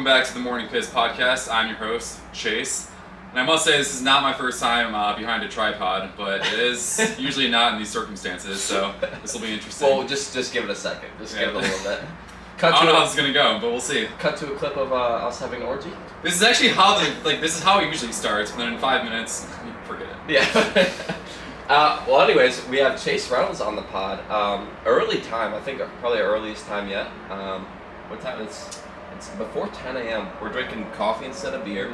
back to the Morning Piss podcast. I'm your host, Chase. And I must say, this is not my first time behind a tripod, but it is usually not in these circumstances, so this will be interesting. Well, just give it a second. Just give it a little bit. I don't know how this is going to go, but we'll see. Cut to a clip of us having an orgy. This is actually how this is how it usually starts, but then in 5 minutes, forget it. Yeah. Well, anyways, we have Chase Reynolds on the pod. Early time, I think probably our earliest time yet. What time? It's before 10 a.m. We're drinking coffee instead of beer.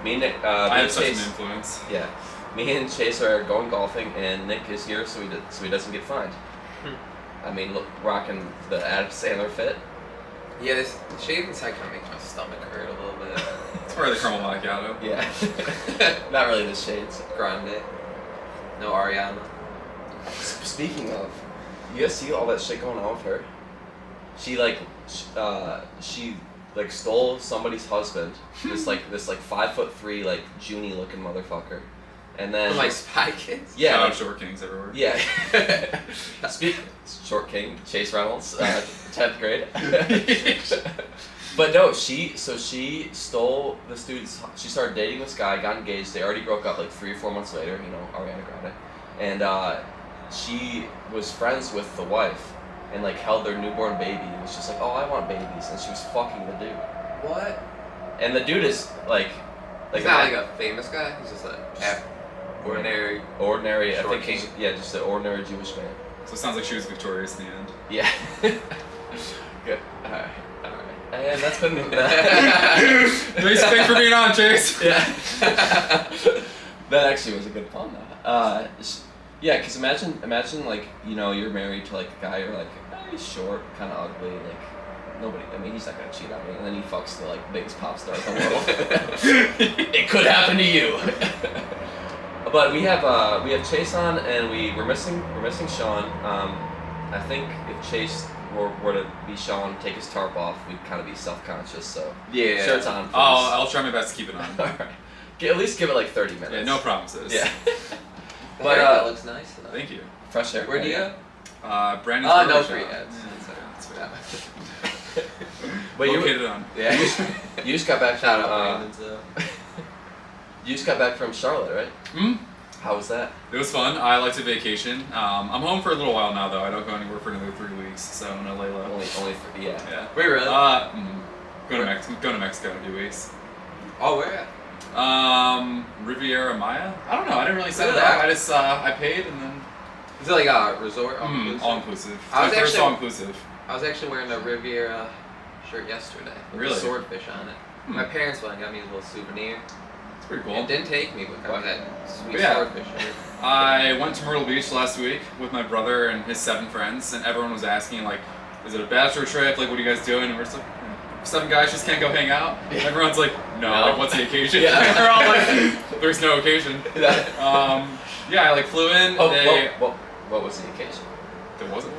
Me and Nick. I have such an influence. Yeah. Me and Chase are going golfing, and Nick is here so he doesn't get fined. I mean, look, rocking the Adam Sandler fit. Yeah, this shade inside kind of makes my stomach hurt a little bit. It's part of the caramel macchiato. Yeah. Not really the shades. Grande. No Ariana. Speaking of, you guys see all that shit going on with her? She stole somebody's husband. this 5'3" like Junie looking motherfucker, and then From like Spy Kids. yeah, Shout out Short Kings everywhere. yeah. Short King Chase Reynolds, 10th grade. But no, she stole this dude's. She started dating this guy, got engaged. They already broke up like 3 or 4 months later. You know, Ariana Grande, and she was friends with the wife, and like held their newborn baby. It was just like, oh, I want babies, and she was fucking the dude. What? And the dude is like He's not like a famous guy. He's just ordinary. I Short think king. just an ordinary Jewish man. So it sounds like she was victorious in the end. Yeah. Good. Alright. And that's been Thanks for being on, Chase. Yeah. That actually was a good pun though. Yeah, because imagine like, you know, you're married to like a guy, you're like, he's short, kind of ugly, like nobody. I mean, he's not gonna cheat on me, and then he fucks the like biggest pop star in the world. It could happen to you. But we have Chase on, and we're missing Sean. I think if Chase were to be Sean, take his tarp off, we'd kind of be self-conscious. So Yeah. shirt's on. First. I'll try my best to keep it on. All right. At least give it like 30 minutes. Yeah, no promises. Yeah. But that looks nice though. Thank you. Fresh hair. Where'd you go? Brandon's Oh, no Barber free Shop. ads. Wait, Located on. Yeah. You just got back from. Shout out Reynolds though. You just got back from Charlotte, right? Hmm. How was that? It was fun. I like to vacation. I'm home for a little while now, though. I don't go anywhere for another 3 weeks, so I'm gonna lay low. Only 3. Yeah. Yeah. Wait, really? Go to Mexico in a few weeks. Oh, where at? Riviera Maya. I don't know. I didn't really set it Really? up. I just I paid and then Is it like a resort? all inclusive. I was My first actually- all inclusive. I was actually wearing a Riviera shirt yesterday with Really? a swordfish on it. My parents went and got me a little souvenir. It's pretty cool. It didn't take me, but got me that sweet But yeah. swordfish shirt. I went to Myrtle Beach last week with my brother and his 7 friends, and everyone was asking like, "Is it a bachelor trip? Like, what are you guys doing?" And we're just like, 7 guys just can't go hang out. And everyone's like, "No, No. like, what's the occasion?" Yeah. We're all like, "There's no occasion." Yeah, I like flew in. What was the occasion? There wasn't.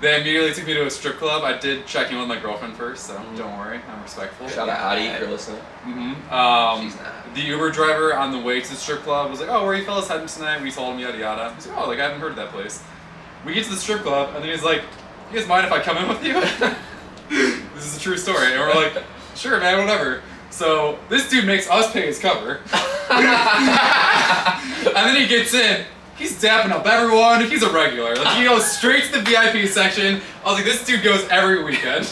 They immediately took me to a strip club. I did check in with my girlfriend first, so don't worry, I'm respectful. Shout out Hottie if you're listening. She's not. The Uber driver on the way to the strip club was like, "Oh, where are you fellas heading tonight?" We told him yada yada. He's like, "Oh, like I haven't heard of that place." We get to the strip club, and then he's like, "You guys mind if I come in with you?" This is a true story. And we're like, "Sure, man, whatever." So this dude makes us pay his cover. And then he gets in. He's dapping up everyone. He's a regular. Like, he goes straight to the VIP section. I was like, this dude goes every weekend.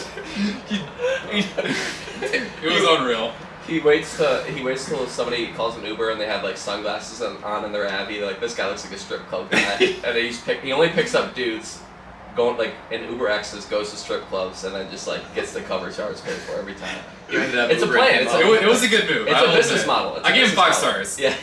It was unreal. He waits till somebody calls an Uber and they have like sunglasses on and they're happy. They're like, this guy looks like a strip club guy. And then he only picks up dudes going like in Uber X's, goes to strip clubs, and then just like gets the cover charge paid for every time. You ended up It's a plan. It was a good move. It's I a will business admit. model. I gave him 5 stars. Yeah.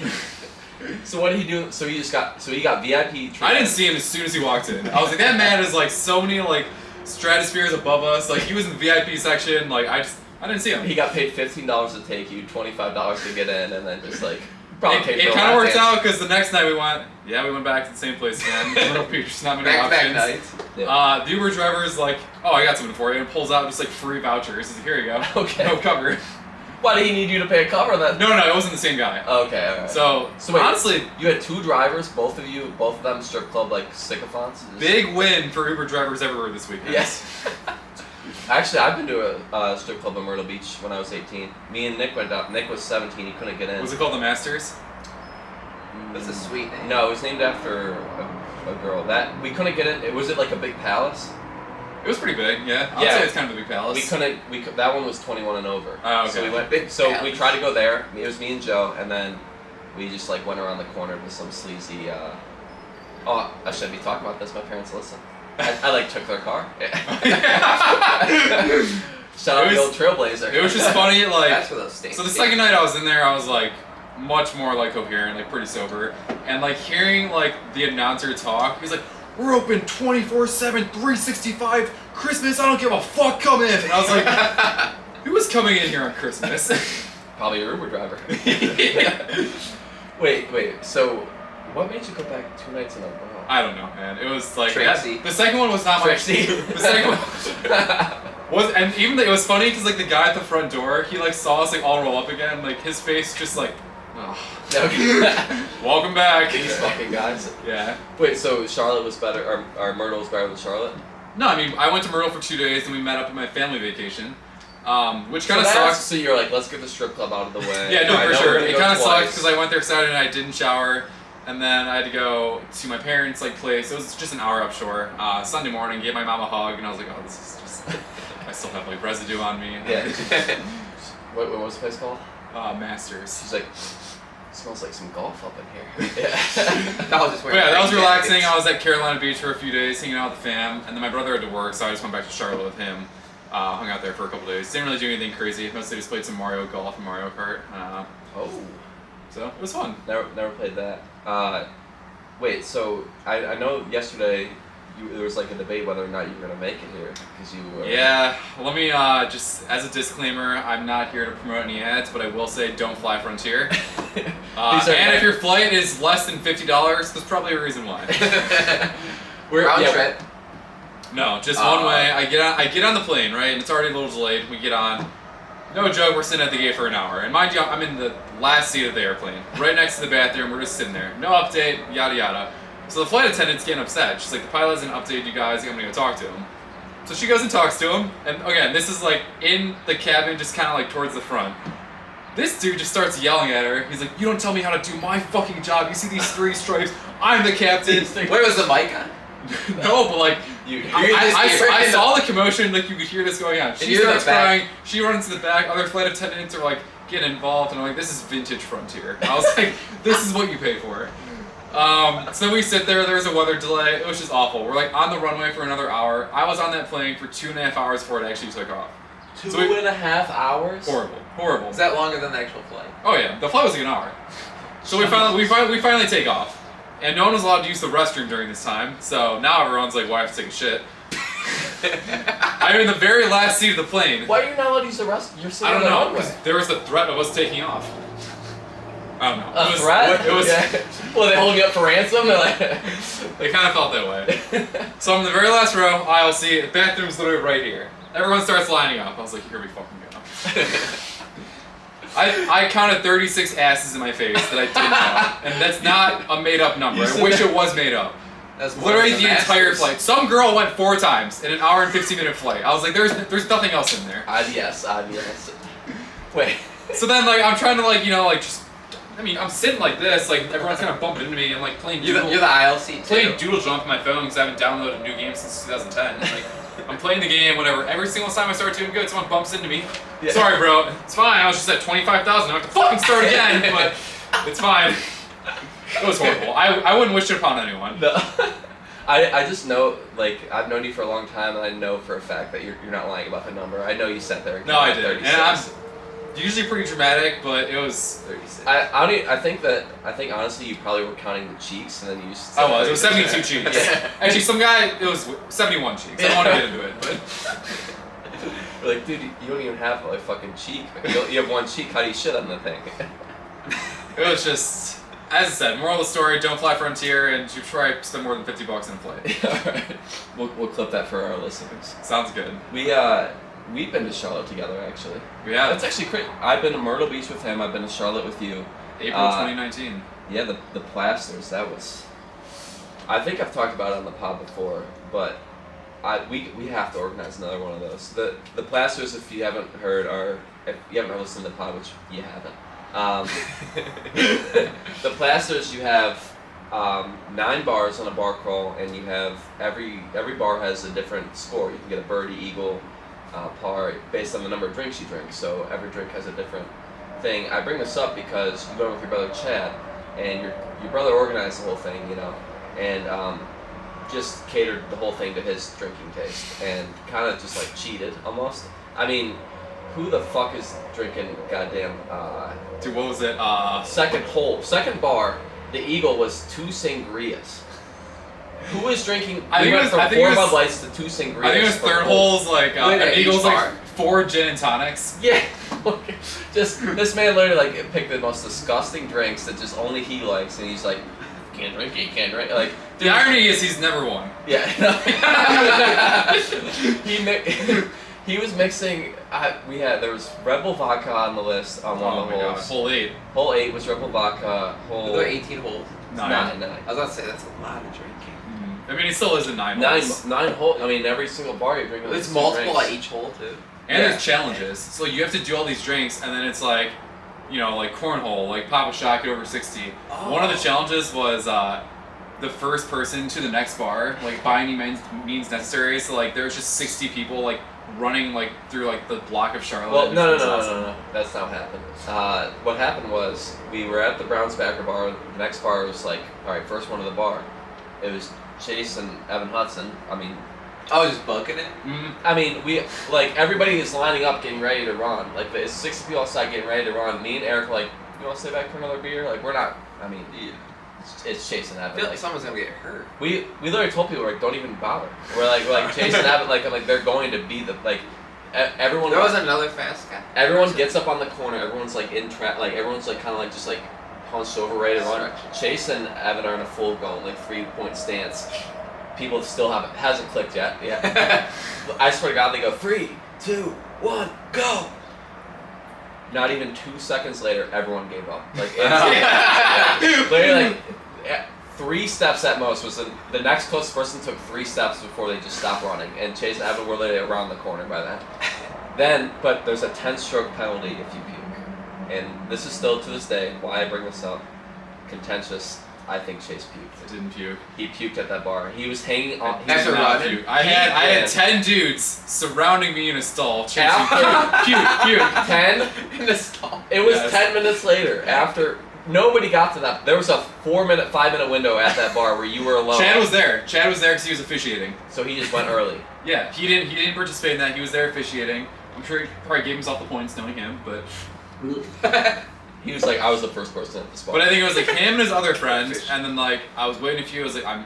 So what did he do? So he got VIP treatment. I didn't see him as soon as he walked in. I was like, that man is like so many like stratospheres above us. Like he was in the VIP section. Like I didn't see him. He got paid $15 to take you, $25 to get in, and then just like probably paid It for a kind of lap worked dance. out because the next night we went back to the same place again. Myrtle Beach, just not many Back-to-back options. nights. Yeah. The Uber driver is like, "Oh, I got something for you," and pulls out just like free vouchers. He's like, "Here you go." Okay. No cover. Why did he need you to pay a cover then? No, it wasn't the same guy. Okay, alright. So wait, honestly, you had 2 drivers, both of them strip club like sycophants? big win for Uber drivers everywhere this weekend. Yes. Actually, I've been to a strip club in Myrtle Beach when I was 18. Me and Nick went up. Nick was 17. He couldn't get in. Was it called the Masters? That's a sweet name. No, it was named after a girl. That we couldn't get in. Was it like a big palace? It was pretty big, yeah. I'd say it's kind of a big palace. We couldn't. That one was 21 and over. Oh, okay. So we went. Big So palace. we tried to go there. It was me and Joe, and then we just like went around the corner to some sleazy. Oh, I shouldn't be talking about this. My parents listen. I like took their car. Shout out the old Trailblazer. It was just funny, like. That's for those things. So the second night I was in there, I was like much more like coherent, like pretty sober, and like hearing like the announcer talk, he's like, "We're open 24/7, 365, Christmas. I don't give a fuck. Come in." And I was like, "Who was coming in here on Christmas?" Probably your Uber driver. Wait. So, what made you go back 2 nights in a row? I don't know, man. It was like Trixie. the second one was not Trixie. The second one was, and even it was funny because like the guy at the front door, he like saw us like all roll up again, like his face just like, oh, welcome back. These fucking guys. Yeah. Wait, so Charlotte was better, or Myrtle was better than Charlotte? No, I mean I went to Myrtle for 2 days and we met up at my family vacation, which kind of So sucks. So you're like, let's get the strip club out of the way. Yeah, no, I for know sure. we're gonna It go kind of twice. sucks because I went there Saturday night, didn't shower, and then I had to go to my parents' like place. It was just an hour upshore. Sunday morning, gave my mom a hug, and I was like, oh, this is just. I still have like residue on me. Yeah. what was the place called? Masters. She's like, smells like some golf up in here. Yeah. That was just But yeah, that was relaxing. I was at Carolina Beach for a few days, hanging out with the fam, and then my brother had to work, so I just went back to Charlotte with him. Hung out there for a couple days. Didn't really do anything crazy. Mostly just played some Mario Golf and Mario Kart. Oh. So it was fun. Never played that. Wait, so I know yesterday there was like a debate whether or not you were gonna make it here because you were. Yeah, let me just as a disclaimer, I'm not here to promote any ads, but I will say don't fly Frontier. And if your flight is less than $50, there's probably a reason why. Round trip. No, just one way. I get on the plane, right, and it's already a little delayed. We get on. No joke, we're sitting at the gate for an hour. And mind you, I'm in the last seat of the airplane, right next to the bathroom. We're just sitting there. No update, yada yada. So the flight attendant's getting upset. She's like, the pilot hasn't updated you guys. I'm gonna go talk to him. So she goes and talks to him. And again, this is like in the cabin, just kind of like towards the front. This dude just starts yelling at her. He's like, you don't tell me how to do my fucking job. You see these 3 stripes? I'm the captain. Where was the mic on? No, but like, I saw the commotion, like you could hear this going on. She starts crying, she runs to the back, other flight attendants are like getting involved, and I'm like, this is vintage Frontier. I was like, this is what you pay for. So then we sit there, there's a weather delay, it was just awful. We're like on the runway for another hour. I was on that plane for 2.5 hours before it actually took off. 2.5 hours? Horrible. Is that longer than the actual flight? Oh yeah, the flight was like an hour. So we finally take off. And no one was allowed to use the restroom during this time, so now everyone's like, well, I have to take a shit. I'm in the very last seat of the plane. Why are you not allowed to use the restroom? You're sitting I don't on the know, runway. because there was the threat of us taking off. I don't know. A threat? It was. Yeah. Well, they hold you up for ransom? They're like... They kind of felt that way. So I'm in the very last row, aisle seat, the bathroom's literally right here. Everyone starts lining up. I was like, here we fucking go. I counted 36 asses in my face that I didn't know, and that's not a made-up number. I wish it was made up. That's Literally the entire flight. Some girl went 4 times in an hour and 15-minute flight. I was like, there's nothing else in there. Yes. Wait. So then, like, I'm trying to, like, you know, like, just, I mean, I'm sitting like this, like, everyone's kind of bumping into me. I'm, like, playing You're the aisle seat, too. playing Doodle Jump on my phone because I haven't downloaded a new game since 2010. Like, I'm playing the game, whatever. Every single time I start doing good, someone bumps into me. Yeah. Sorry, bro. It's fine. I was just at 25,000. I have to fucking start again, but it's fine. It was horrible. I wouldn't wish it upon anyone. No. I just know, like, I've known you for a long time, and I know for a fact that you're not lying about the number. I know you sat there. No, I did. 36. And I'm usually pretty dramatic, but it was 36. I think honestly you probably were counting the cheeks, and then you used to I was. It was 72 cheeks. Yeah. Actually, some guy, it was 71 cheeks. I don't want to get into it, but You're like, dude, you don't even have a fucking cheek. You have one cheek. How do you shit on the thing? it was just, as I said, moral of the story, don't fly Frontier, and you try to spend more than $50 in a flight. Alright. We'll clip that for our listeners. Sounds good. We've been to Charlotte together, actually. Yeah. That's actually great. I've been to Myrtle Beach with him. I've been to Charlotte with you. April 2019. Yeah, the plasters. That was. I think I've talked about it on the pod before, but we have to organize another one of those. The plasters, if you haven't heard, if you haven't listened to the pod, which you haven't. The plasters, you have 9 bars on a bar crawl, and you have every bar has a different score. You can get a birdie, eagle, par based on the number of drinks you drink. So every drink has a different thing. I bring this up because you went with your brother Chad, and your brother organized the whole thing, and just catered the whole thing to his drinking taste, and kind of just like cheated almost. I mean, who the fuck is drinking goddamn? Dude, what was it? Second bar. The Eagle was 2 sangrias. Who is drinking? I think went it was, from 4 Bud Lights to 2 sangrias. I think it was third hole's like Wait, Eagle's each like bar? 4 gin and tonics. Yeah. Just this man literally like picked the most disgusting drinks that just only he likes, and he's like, can't drink it, can't drink it. Like The irony is he's never won. yeah. He was mixing. There was Red Bull vodka on the list on one of the holes. Hole 8. Hole 8 was Red Bull vodka. Hole There are 18 holes. 9. 9. I was about to say that's a lot of drinking. I mean, it still isn't 9 holes. 9 holes. I mean, every single bar you're drinking. It's like 2 multiple drinks. at each hole too. And Yeah. there's challenges. So you have to do all these drinks, and then it's like, like cornhole, like pop a shot, get over 60. One of the challenges was the first person to the next bar, like by any means necessary. So like there was just 60 people like running like through like the block of Charlotte. Well, It no. was awesome. That's not what happened. What happened was we were at the Browns Backer bar. The next bar was like, all right, first one to the bar. It was Chase and Evan Hudson. I mean, Just bucking it. we like everybody is lining up, getting ready to run. Like it's 60 people outside getting ready to run. Me and Eric were like, you want to stay back for another beer? Like we're not. I mean, it's Chase and I Evan. feel like someone's gonna get hurt. We literally told people like don't even bother. We're like Chase and Abbott like they're going to be the everyone. There was another fast guy. Everyone gets up on the corner. Everyone's like in trap. Like everyone's like kind of like just like hunched over, ready to run. Chase and Evan are in a full go like 3-point stance. People still hasn't clicked yet. Yeah. I swear to God, they go 3, 2, 1, go. Not even 2 seconds later, everyone gave up. Like, literally, like 3 steps at most was the next closest person took 3 steps before they just stopped running. And Chase and Evan were literally around the corner by then. But there's a 10-stroke penalty if you puke. And this is still to this day why I bring this up. Contentious. I think Chase puked. I didn't puke. He puked at that bar. He was hanging on. He did not puke. I had 10 dudes surrounding me in a stall. Puke. 10 In the stall. It was Yes. 10 minutes later after nobody got to that. There was a 5-minute window at that bar where you were alone. Chad was there. Chad was there because he was officiating. So he just went early. Yeah, he didn't participate in that. He was there officiating. I'm sure he probably gave himself the points knowing him, but He was like, I was the first person at the spot. I think it was like him and his other friend, and then like I was waiting a few. I was like, I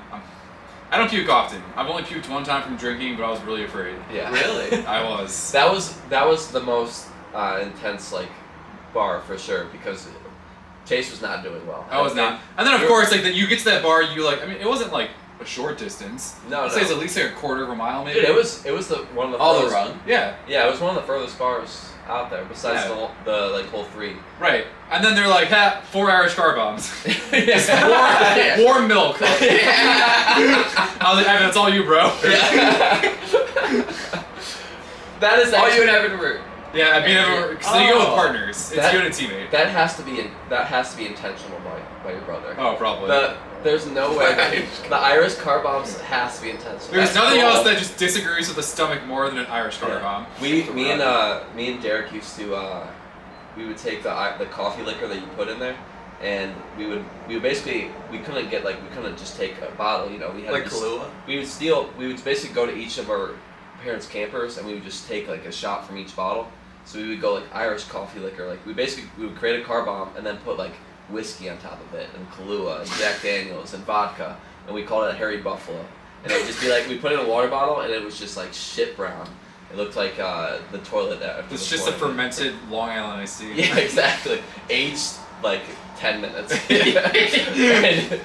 don't puke often. I've only puked one time from drinking, but I was really afraid. Yeah. Really? I was. That was the most intense like bar for sure because Chase was not doing well. I was not. And then of course, like you get to that bar, you like. I mean, it wasn't like a short distance. No, I'd say it's at least like a quarter of a mile, maybe. Dude, it was one of the All the furthest- run. Yeah. Yeah, it was one of the furthest bars out there besides the like hole 3. Right. And then they're like, 4 Irish car bombs. Yeah. Warm milk. I was like, Evan, that's all you, bro. That is All actually, you and Evan were. Yeah, I mean, because you go with Oh. partners. It's That- you and a teammate. that has to be intentional by your brother. Oh, probably. There's no way the Irish car bombs has to be intentional. There's That's nothing cool. else that just disagrees with the stomach more than an Irish car bomb. Me and Derek used to we would take the coffee liquor that you put in there, and we would basically we couldn't just take a bottle, we had Like to Kahlua? we would basically go to each of our parents' campers and we would just take like a shot from each bottle. So we would go like Irish coffee liquor, like we would create a car bomb and then put like whiskey on top of it and Kahlua and Jack Daniels and vodka, and we called it Harry Buffalo. And it would just be like we put it in a water bottle and it was just like shit brown. It looked like the toilet. It's just a fermented Long Island iced tea. Yeah, exactly. Aged like 10 minutes. And,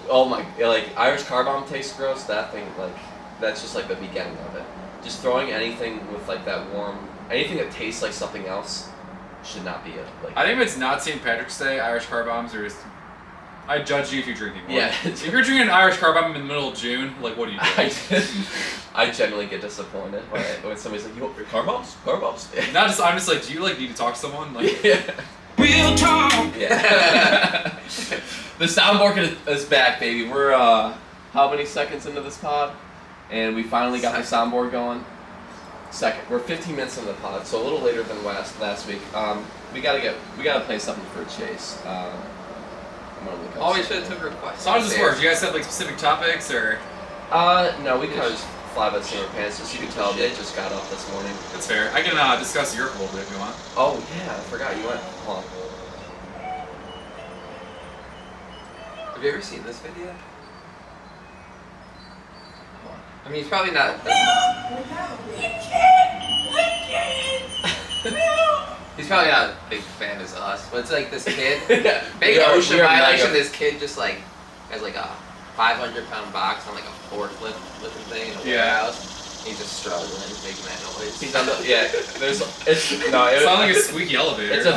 oh my! Like Irish car bomb tastes gross. That thing, like, that's just like the beginning of it. Just throwing anything with like that warm, anything that tastes like something else, should not be it. Like I think if it's not St. Patrick's Day, Irish car bombs are just I judge you if you're drinking more. Yeah. If you're drinking an Irish car bomb in the middle of June, like, what are you doing? I generally get disappointed when somebody's like, "You want your car bombs? Car bombs?" Not just, I'm just like, do you like need to talk to someone? Like, Yeah. Real talk. Yeah. The soundboard is back, baby. We're how many seconds into this pod, and we finally got the soundboard going. We're 15 minutes into the pod, so a little later than last week. We gotta play something for Chase. I'm gonna look up Oh, we should have something. took requests. so how does this work? Do you guys have like specific topics or? No, we kind of just fly by the seat of our pants. Just you can tell they just got up this morning. That's fair. I can discuss Europe a little bit if you want. Oh yeah, I forgot you went. Hold on. Have you ever seen this video? Hold on. I mean, he's probably not. He's probably not a big fan as us, but it's like this kid, big ocean violation. This kid just like has like a 500-pound box on like a forklift looking thing in a warehouse. He's just struggling, making that noise. He's on the There's It's not like a squeaky elevator. It's a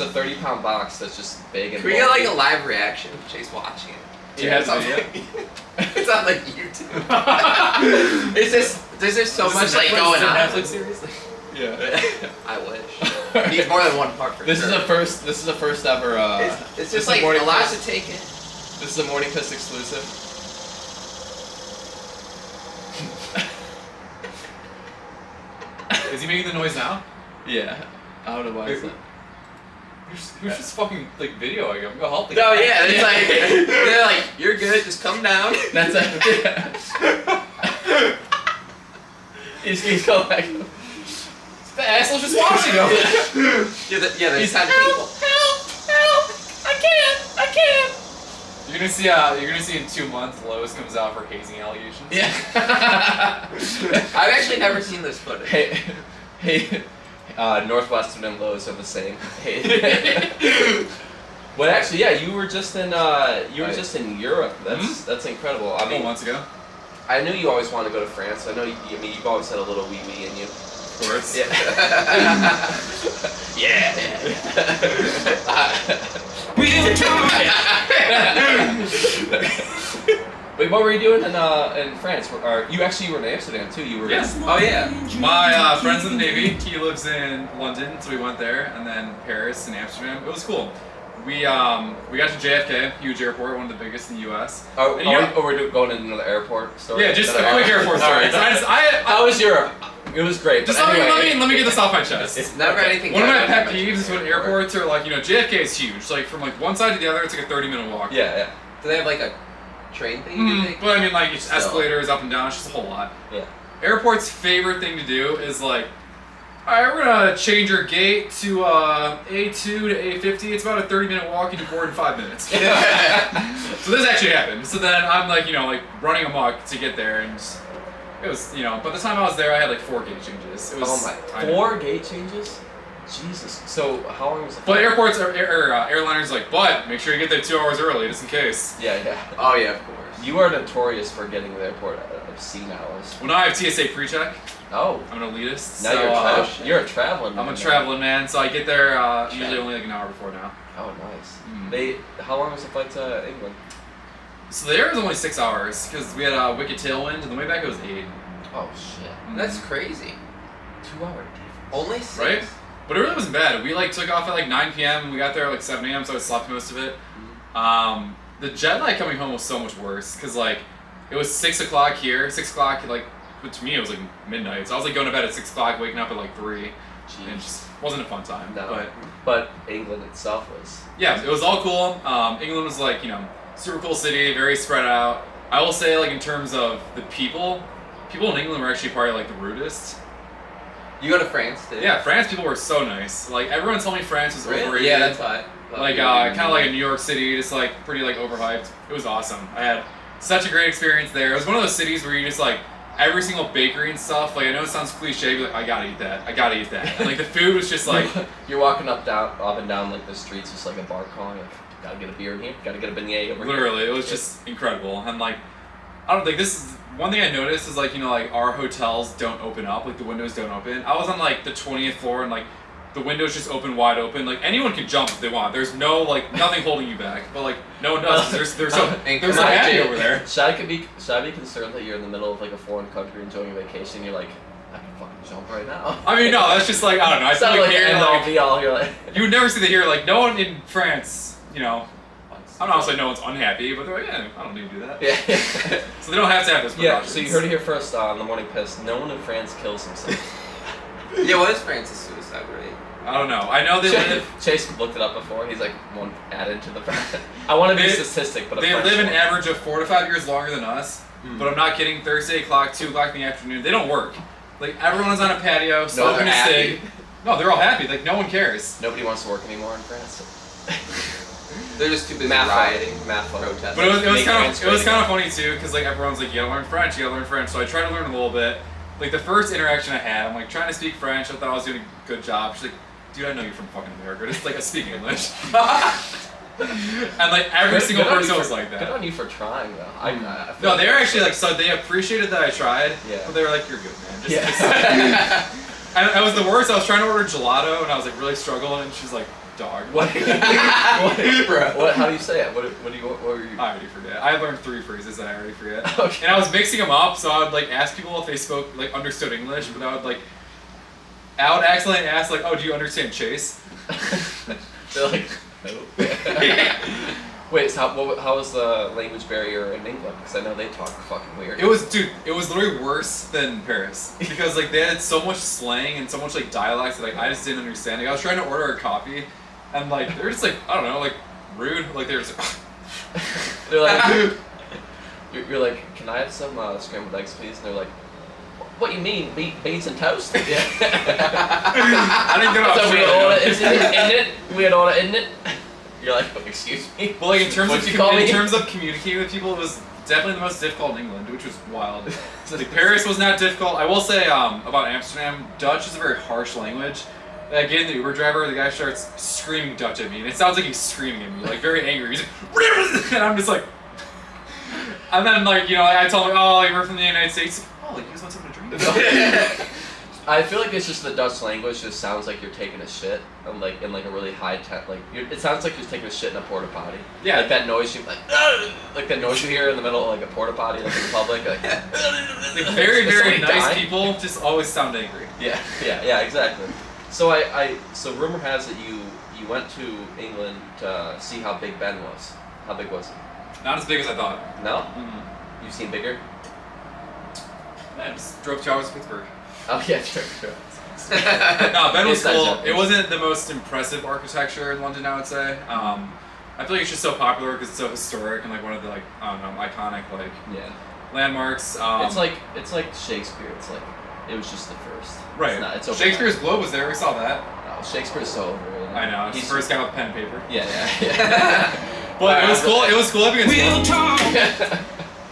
30-pound box that's just big and. Can we get like a live reaction of Chase watching it? Do you have it's on, the it's on like YouTube. There's just so Is this much like Netflix- going on. Netflix series? Yeah. I wish. Needs more than one part for This sure. is the first ever. It's this just is like a Morning lot Piss- to take in. This is a Morning Piss exclusive. Is he making the noise now? Yeah. I don't know why. It's not. Who's just fucking like videoing him? Go help the No, guy. yeah, it's like they're like, you're good, just come down. That's a. He's going like. The asshole's just watching him. Yeah, there's kind of people. Help! I can't! You're gonna see in 2 months Lowe's comes out for hazing allegations. Yeah. I've actually never seen this footage. Hey, Northwestern and Lowe's are the same. Hey. But actually, yeah, you were just in Europe. That's incredible. I A couple mean, months ago. I knew you always wanted to go to France. I know. You've always had a little wee wee in you. Of course. Yeah. Real talk. Wait, what were you doing in France? You actually were in Amsterdam too. You were. Yes. Oh yeah. My friend's in the Navy. He lives in London, so we went there, and then Paris and Amsterdam. It was cool. We got to JFK, huge airport, one of the biggest in the U.S. We're going to another airport story. Yeah, just a Another quick airport story. How was Europe? It was great. Just but anyway. let me get this off my chest. It's never anything. One of my good pet about peeves is when airports are like, JFK is huge. Like from like one side to the other, it's like a 30-minute walk. Yeah. Do they have like a train thing you can take? But I mean, like it's Still. escalators up and down. It's just a whole lot. Yeah. Airport's favorite thing to do is like, all right, we're gonna change your gate to A2 to A50. It's about a 30-minute walk. You can board in 5 minutes. So this actually happened. So then I'm like, like running amok to get there, and it was, by the time I was there, I had like 4 gate changes. It was, I know. 4 gate changes? Jesus. So how long was the But flight? airports are airliners like, but make sure you get there 2 hours early just in case. Yeah. Oh yeah, of course. You are notorious for getting to the airport at obscene hours. When I have TSA pre-check, Oh. I'm an elitist. Now so, you're a traveling man. I'm a traveling man, so I get there usually only like an hour before now. Oh, nice. Mm. How long was the flight to England? So there was only 6 hours because we had a wicked tailwind, and the way back it was 8. Oh shit. That's crazy. 2 hour difference. Only 6. Right? But it really wasn't bad. We like took off at like 9 p.m. and we got there at like 7 a.m. So I slept most of it. The jet lag coming home was so much worse because like it was 6 o'clock here, 6 o'clock like. But to me, it was like midnight. So I was like going to bed at 6 o'clock, waking up at like 3. Jeez. And it just wasn't a fun time. No. But England itself was. Yeah, it was all cool. England was like, super cool city, very spread out. I will say, like, in terms of the people in England were actually probably like the rudest. You go to France too? Yeah, France people were so nice. Like, everyone told me France was overrated. Yeah, that's why. Like, kind of like a New York City, just like pretty like overhyped. It was awesome. I had such a great experience there. It was one of those cities where you just like, every single bakery and stuff, like I know it sounds cliche, but like I gotta eat that. And like the food was just like You're walking up and down like the streets, just like a bar calling, like, gotta get a beer in here, gotta get a beignet over literally, here. it was just incredible. And like I don't think this is one thing I noticed is like like our hotels don't open up, like the windows don't open. I was on like the 20th floor and like the windows just open wide open. Like anyone can jump if they want. There's no like nothing holding you back. But like no one does. There's some happy over there. Should I be concerned that you're in the middle of like a foreign country enjoying a vacation? You're like, I can fucking jump right now. I mean, no, that's just like I don't know. I feel like here, you're like you would never see that here. Like no one in France, you know. I'm not saying no one's unhappy, but they're like, yeah, I don't need to do that. Yeah. So they don't have to have this. Yeah. So you heard it here first on the Morning Piss. No one in France kills himself. Yeah, what is France's suicide rate? I don't know. I know they live. Chase looked it up before. He's like one added to the fact. I want to be a statistic, but they live an average of 4 to 5 years longer than us. But I'm not kidding. Thursday o'clock, 2 o'clock in the afternoon, they don't work. Like everyone is on a patio, smoking a cig. No, they're all happy. Like no one cares. Nobody wants to work anymore in France. They're just too busy rioting, protesting. But it was kind of funny too, because like everyone's like, you gotta learn French, you gotta learn French. So I tried to learn a little bit. Like the first interaction I had, I'm like trying to speak French. I thought I was doing a good job. She's like, dude, I know you're from fucking America. Just like speak English. And like every single person was like that. Good on you for trying though. No, they were actually like, so they appreciated that I tried. Yeah. But they were like, you're good, man. And it was the worst. I was trying to order gelato and I was like really struggling. And she's like, dog. What? How do you say it? What were you? I already forget. I learned 3 phrases that I already forget. Okay. And I was mixing them up, so I would like ask people if they spoke like understood English, but I would accidentally ask like, oh, do you understand Chase? They're like, no. Wait, so how was the language barrier in England? Because I know they talk fucking weird. It was literally worse than Paris because like they had so much slang and so much like dialect that like I just didn't understand. Like I was trying to order a coffee. And like they're just like I don't know like rude like they're just like they're like you're like, can I have some scrambled eggs please? And they're like, what you mean beans and toast? Yeah. I didn't get off. So we had order in it. You're like, oh, excuse me. Well, like in terms of communicating with people, it was definitely the most difficult in England, which was wild. Like Paris was not difficult. I will say about Amsterdam, Dutch is a very harsh language. Again, the Uber driver, the guy starts screaming Dutch at me, and it sounds like he's screaming at me, like very angry. He's like, and I'm just like, and then like I told him, oh, like, we're from the United States. Oh, like you just want something to drink? I feel like it's just the Dutch language just sounds like you're taking a shit, and like in like a really high tech, like it sounds like you're taking a shit in a porta potty. Yeah. Like that noise you like that noise you hear in the middle of like a porta potty, like in public, like. Like very nice people just always sound angry. Yeah, exactly. So so rumor has it you went to England to see how Big Ben was. How big was he? Not as big as I thought. No? Mm-hmm. You've seen bigger? I just drove 2 hours to Pittsburgh. Oh yeah, true. No, Ben was cool. It wasn't the most impressive architecture in London, I would say. I feel like it's just so popular because it's so historic and like one of the like I don't know iconic like landmarks. It's like Shakespeare. It's like it was just the first. Right. It's Shakespeare's Globe was there. We saw that. Oh, Shakespeare's so overrated. I know. He's the first guy with pen and paper. Yeah. But it was cool. It was cool having a Real talk.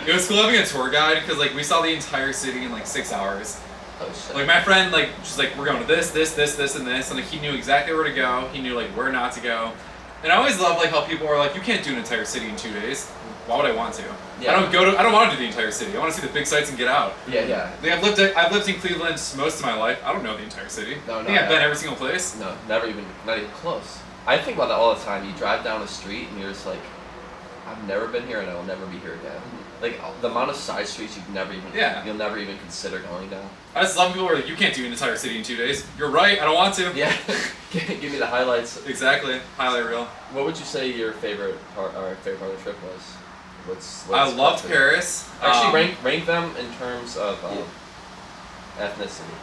It was cool having a tour guide because like we saw the entire city in like 6 hours. Oh shit. Like my friend, like she's like, we're going to this, and this, and like he knew exactly where to go. He knew like where not to go. And I always love like how people are like, you can't do an entire city in 2 days. Why would I want to? Yeah. I don't want to do the entire city. I want to see the big sights and get out. Yeah. Like I've lived in Cleveland most of my life. I don't know the entire city. No. I think I've been every single place. No, not even close. I think about that all the time. You drive down a street and you're just like, I've never been here and I will never be here again. Like the amount of side streets you'll never even consider going down. I just love people who are like, you can't do an entire city in 2 days. You're right. I don't want to. Yeah. Give me the highlights. Exactly. Highlight reel. What would you say your favorite part of the trip was? I loved Paris. Actually, rank them in terms of ethnicity.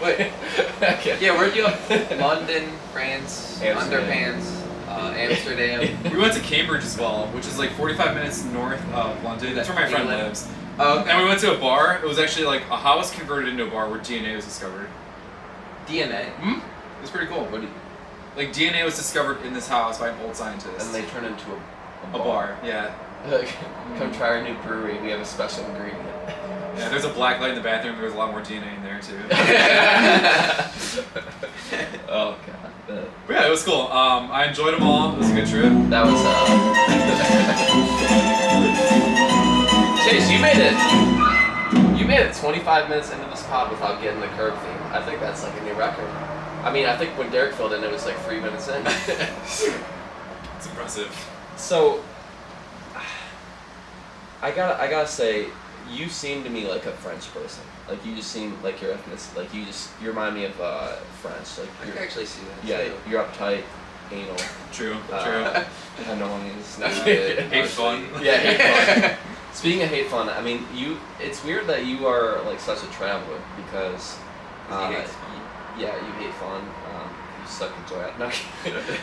Wait. Okay. Yeah, where'd you go? London, France, Amsterdam. Underpants, Amsterdam. We went to Cambridge as well, which is like 45 minutes north of London. That's where my friend lives. Okay. And we went to a bar. It was actually like a house converted into a bar where DNA was discovered. DNA? It was pretty cool. Like DNA was discovered in this house by an old scientist. And they turned into a bar. Yeah. Come try our new brewery. We have a special ingredient. Yeah, there's a black light in the bathroom. There's a lot more DNA in there too. Oh god. But yeah, it was cool. I enjoyed them all. It was a good trip. That was Chase, you made it 25 minutes into this pod without getting the curb theme. I think that's like a new record. I mean, I think when Derek filled in, it was like 3 minutes in. It's impressive. So, I gotta say, you seem to me like a French person. Like you just seem like your ethnicity. Like you remind me of French. Like I can actually see that. yeah, too. you're uptight, anal. True. Annoying. Hate fun. Yeah, hate fun. Speaking of hate fun, I mean, it's weird that you are like such a traveler because He hates fun. yeah, you hate fun. You suck at joy. No.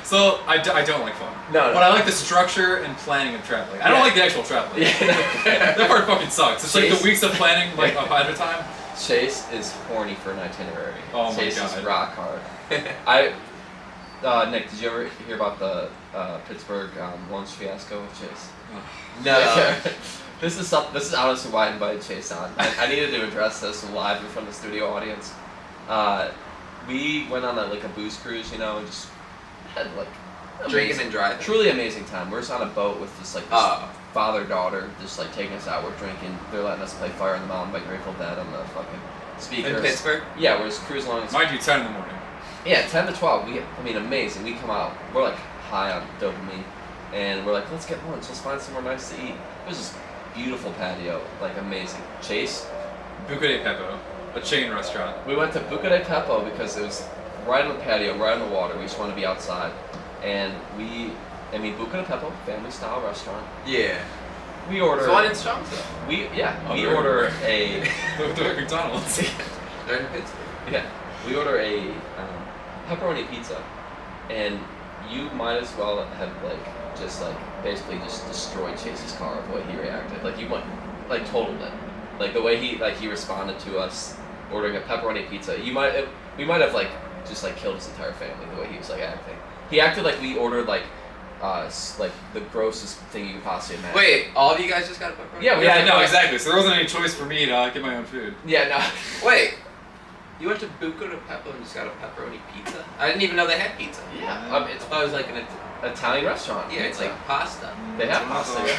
So I don't like fun. No. But I like the structure and planning of traveling. I don't Yeah. like the actual traveling. Yeah. That part fucking sucks. It's like Chase- the weeks of planning like up ahead of time. Chase is horny for an itinerary. Oh my Chase God. is rock hard. Nick, did you ever hear about the Pittsburgh lunch fiasco with Chase? No. This is honestly why I invited Chase on. I needed to address this live in front of the studio audience. We went on a booze cruise, you know, and just had like Drinking and driving. truly amazing time. We're just on a boat with just like this father-daughter, just like taking us out. We're drinking. They're letting us play "Fire in the Mountain" by Grateful Dead on the fucking speakers. In Pittsburgh? Yeah, we're just cruising along. Mind you, 10 in the morning. Yeah, 10 to 12. Amazing. We come out, we're like high on dopamine, and we're like, let's get lunch. Let's find somewhere nice to eat. It was this beautiful patio, like amazing. Chase, Buca de Pepo, a chain restaurant. we went to Buca de Pepo because it was right on the patio, right on the water. We just wanted to be outside, and Buca de Pepo, family style restaurant. Yeah. We order. There's one in Strongville. We they're order everywhere. a. They're at McDonald's. They're in Pittsburgh. Yeah, we order a pepperoni pizza, and you might as well have basically just destroyed Chase's car the way he reacted. Like you went, like totaled it. Like the way he responded to us ordering a pepperoni pizza. We might have just killed his entire family the way he was acting. He acted like we ordered like the grossest thing you could possibly imagine. Wait, all of you guys just got a pepperoni? Yeah, Yeah, no, exactly. So there wasn't any choice for me to get my own food. Yeah, no. Wait. You went to Buca de Pepo and just got a pepperoni pizza? I didn't even know they had pizza. Yeah, I thought it was like an Italian restaurant. yeah, it's pizza. like pasta. They have Pasta. pasta.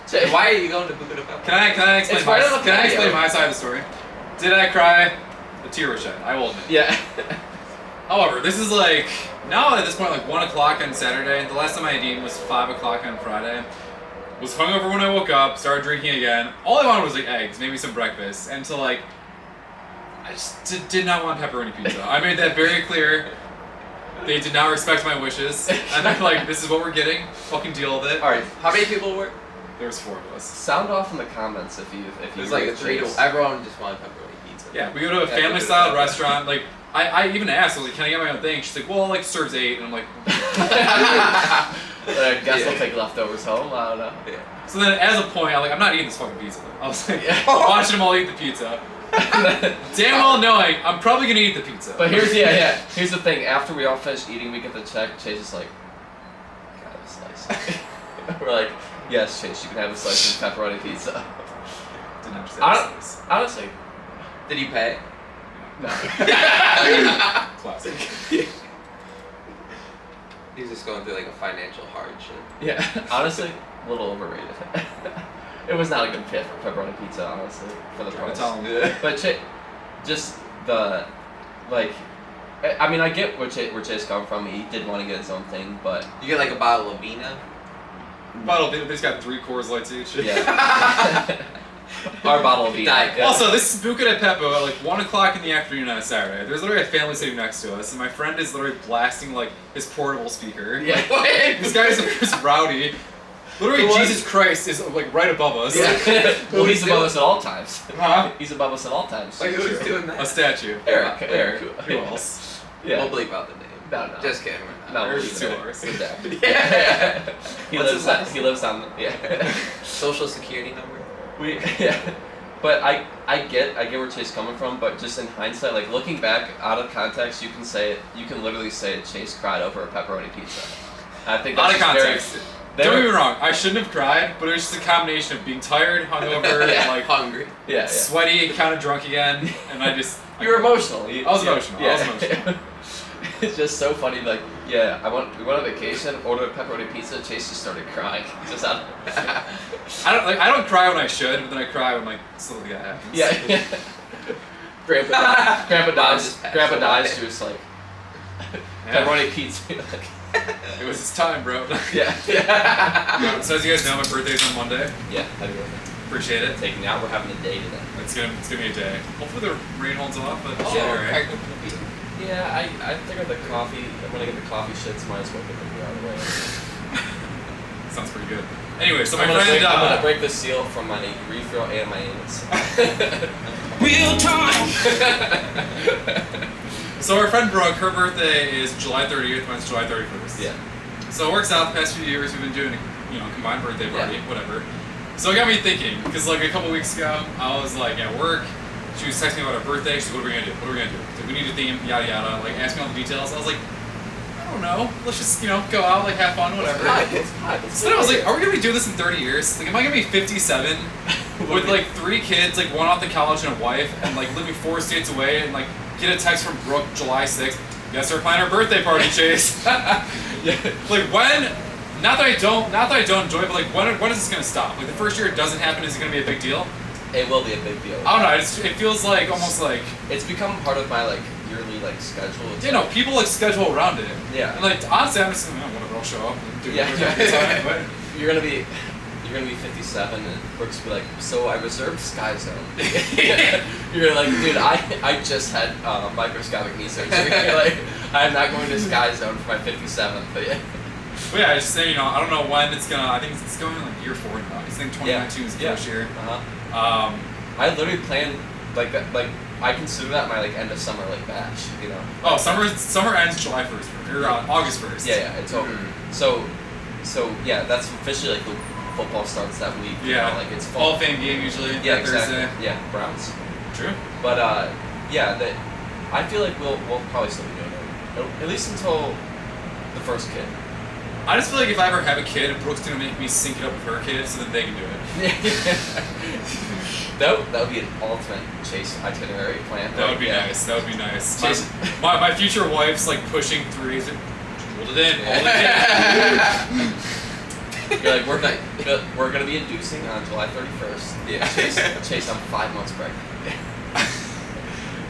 So why are you going to Buca de Pepo? Can I explain It's right on the can I patio. explain my side of the story? Did I cry? The tear was shed. I will admit. Yeah. However, this is now at this point 1 o'clock on Saturday. The last time I had eaten was 5 o'clock on Friday. Was hungover when I woke up. Started drinking again. All I wanted was eggs, maybe some breakfast, and I just did not want pepperoni pizza. I made that very clear. They did not respect my wishes, and they're this is what we're getting. Fucking deal with it. All right. How many people were? There was 4 of us. Sound off in the comments if you. It was like a three to. Everyone just wanted pepperoni pizza. Yeah, we go to a family style restaurant. I even asked, I was like, can I get my own thing? She's like, well, serves 8, and I'm like. I guess Yeah. we'll take leftovers home. I don't know. Yeah. So then, as a point, I'm not eating this fucking pizza. I was Yeah. watching them all eat the pizza. Damn well knowing I'm probably gonna eat the pizza. But here's the thing. After we all finish eating, we get the check. Chase is like, "Can I have a slice?" We're like, "Yes, Chase, you can have a slice of pepperoni pizza." Didn't have to say this. Honestly, Did you pay? no. Classic. He's just going through a financial hardship. Yeah, honestly, a little overrated. It was not a good fit for pepperoni pizza, honestly, for the Trying to price. tell 'em. But just the, I get where Chase come from. He did want to get his own thing, but You get a bottle of vino. Bottle, they've got 3 Coors Lights each. yeah. Our bottle of vino. Diet Coke. Also, this is Buca de Pepo at 1 o'clock in the afternoon on a Saturday. There's literally a family sitting next to us, and my friend is literally blasting his portable speaker. Yeah. This guy's just rowdy. Literally, Who was- Jesus Christ is right above us. Yeah. Well, he's Who's above doing- us at all times. Huh? He's above us at all times. Like who's doing A that? statue. Eric. Who else? Yeah. We'll bleep out the name. No. Just kidding. We're not. No, There's we'll 2 leave hours. it there. Yeah. He What's lives. his last He lives on. Yeah. Social security number. Yeah. But I get where Chase coming from, but just in hindsight, looking back out of context, you can literally say Chase cried over a pepperoni pizza. I think that's Out of just very- context. Don't get me wrong, I shouldn't have cried, but it was just a combination of being tired, hungover, Yeah. and Hungry. Yeah. sweaty, kind of drunk again, and I just. You were emotional. I was emotional. It's just so funny. We went on vacation, ordered a pepperoni pizza. Chase just started crying. Just out. I don't cry when I should, but then I cry when something like that happens. Yeah. Grandpa dies. Just pass Grandpa away. dies. Just Pepperoni pizza. It was his time, bro. Yeah. So as you guys know, my birthday's on Monday. Yeah, happy birthday. Appreciate it. Taking out, we're having a day today. It's gonna be a day. Hopefully the rain holds off, but Oh, yeah, alright. cracked open the beer. Yeah, I figured the coffee, when I get the coffee shits, might as well get the beer out of the way. Sounds pretty good. Anyway, so my I'm friend, gonna break the seal from my refill and my anus. Real talk. So our friend Brooke, her birthday is July 30th, mine's July 31st. Yeah. So it works out. The past few years we've been doing a combined birthday party, Yeah. whatever. So it got me thinking, because like a couple weeks ago, I was like at work. She was texting me about her birthday. She's like, "What are we gonna do? What are we gonna do? Like, we need a theme, yada yada." Like, ask me all the details. I was like, I don't know. Let's just go out, like have fun, whatever. So then I was like, are we gonna be doing this in 30 years? Like, am I gonna be 57 with like 3 kids, like one off to college and a wife, and like living 4 states away, and like get a text from Brooke July 6th? Yes, we're planning our birthday party, Chase. Like when? Not that I don't enjoy it, but like when is this gonna stop? Like the first year it doesn't happen, is it gonna be a big deal? It will be a big deal. I don't know. It feels like almost like It's become part of my like yearly like schedule. It's like, people like schedule around it. Yeah. And like honestly, I'm just whatever. I'll show up and do Yeah. it. Time, but You're gonna be 57 and Brooks will be like, so I reserved Sky Zone. You're like, dude, I just had microscopic knee surgery. You're like, I'm not going to Sky Zone for my 57th, but yeah. But yeah, I just say, I don't know when it's gonna. I think it's going like year 4 now. I think 2019 is the first year. Uh-huh. I literally planned like that. Like I consider that my like end of summer like bash. You know. Oh, summer ends July 1st or August 1st. Yeah, it's over. So yeah, that's officially like the football starts that week. You Yeah. know, like it's Hall of Fame game usually. Yeah, that exactly. Thursday. Yeah, Browns. True. But yeah, that I feel like we'll probably still be doing it at least until the first kid. I just feel like if I ever have a kid, Brooke's gonna make me sync it up with her kid so that they can do it. that would be an ultimate Chase itinerary plan. That would be Yeah. nice. That would be nice. Chase- My future wife's like pushing 3. Like, hold it in. You're like, we're gonna be inducing on July 31st. Yeah. Chase, I'm 5 months pregnant.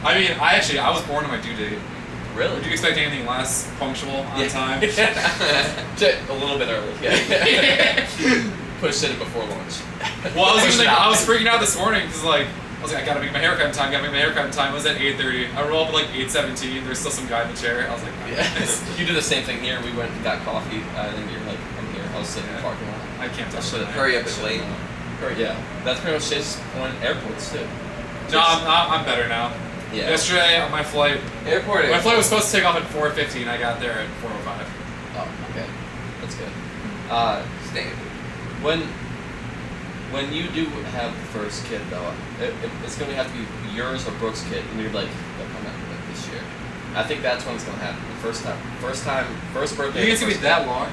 I mean, I was born on my due date. Really? Would you expect anything less punctual on time? A little bit early. Yeah. Pushed it before lunch. Well, I was freaking out this morning because I was like, I gotta make my haircut in time. It was at 8:30. I rolled up at like 8:17. There's still some guy in the chair. I was like, You did the same thing here. We went and got coffee. And then you're like, I'm here. I was sitting in the parking lot. I can't touch So it. Hurry up, it's late. Yeah. That's pretty much Chase's point. Airports too. No, I'm better now. Yeah. Yesterday on my flight Airport. was supposed to take off at 4:50 and I got there at 4:05. Oh, okay. That's good. Standard. When you do have the first kid though, it's gonna have to be yours or Brooke's kid, and you're like, look, I'm not doing it this year. I think that's when it's gonna happen. The first birthday. You think it's gonna be that long?